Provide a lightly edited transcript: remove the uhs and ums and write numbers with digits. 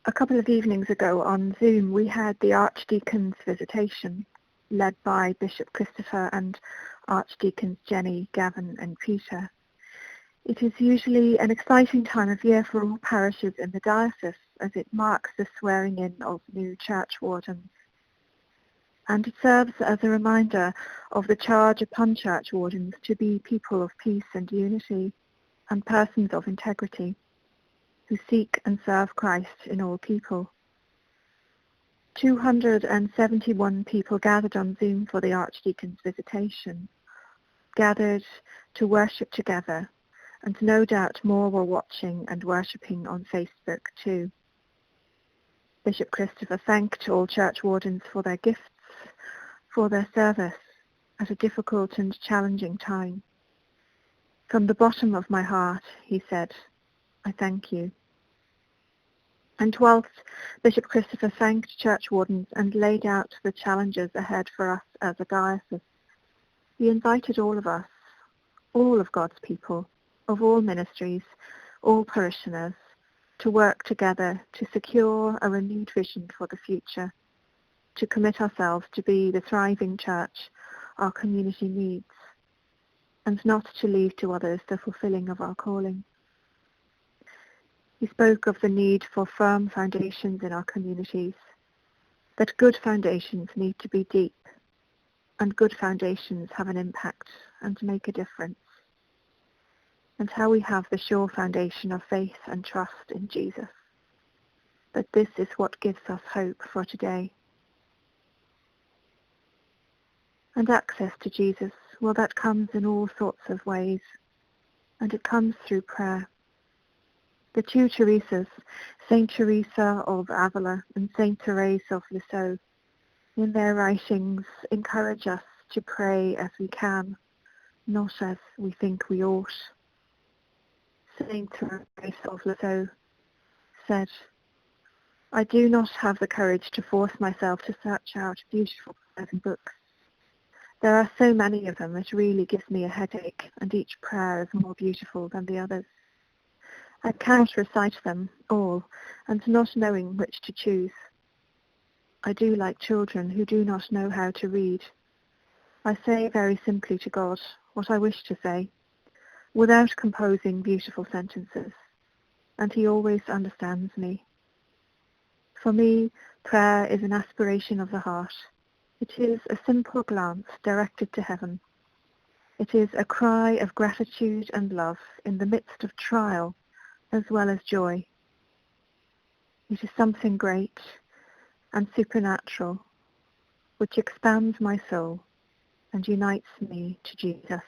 A couple of evenings ago on Zoom, we had the Archdeacon's visitation, led by Bishop Christopher and Archdeacons Jenny, Gavin and Peter. It is usually an exciting time of year for all parishes in the diocese, as it marks the swearing in of new church wardens. And it serves as a reminder of the charge upon church wardens to be people of peace and unity, and persons of integrity, who seek and serve Christ in all people. 271 people gathered on Zoom for the Archdeacon's visitation, gathered to worship together, and no doubt more were watching and worshipping on Facebook too. Bishop Christopher thanked all church wardens for their gifts, for their service at a difficult and challenging time. From the bottom of my heart, he said, I thank you. And whilst Bishop Christopher thanked church wardens and laid out the challenges ahead for us as a diocese, he invited all of us, all of God's people, of all ministries, all parishioners, to work together to secure a renewed vision for the future, to commit ourselves to be the thriving church our community needs, and not to leave to others the fulfilling of our calling. He spoke of the need for firm foundations in our communities, that good foundations need to be deep, and good foundations have an impact and make a difference, and how we have the sure foundation of faith and trust in Jesus, that this is what gives us hope for today. And access to Jesus, well, that comes in all sorts of ways, and it comes through prayer. The two Teresas, Saint Teresa of Avila and Saint Therese of Lisieux, in their writings encourage us to pray as we can, not as we think we ought. Saint Therese of Lisieux said, I do not have the courage to force myself to search out beautiful pleasant books. There are so many of them, it really gives me a headache, and each prayer is more beautiful than the others. I cannot recite them all, and not knowing which to choose. I do like children who do not know how to read. I say very simply to God what I wish to say, without composing beautiful sentences, and he always understands me. For me, prayer is an aspiration of the heart. It is a simple glance directed to heaven. It is a cry of gratitude and love in the midst of trial as well as joy. It is something great and supernatural which expands my soul and unites me to Jesus.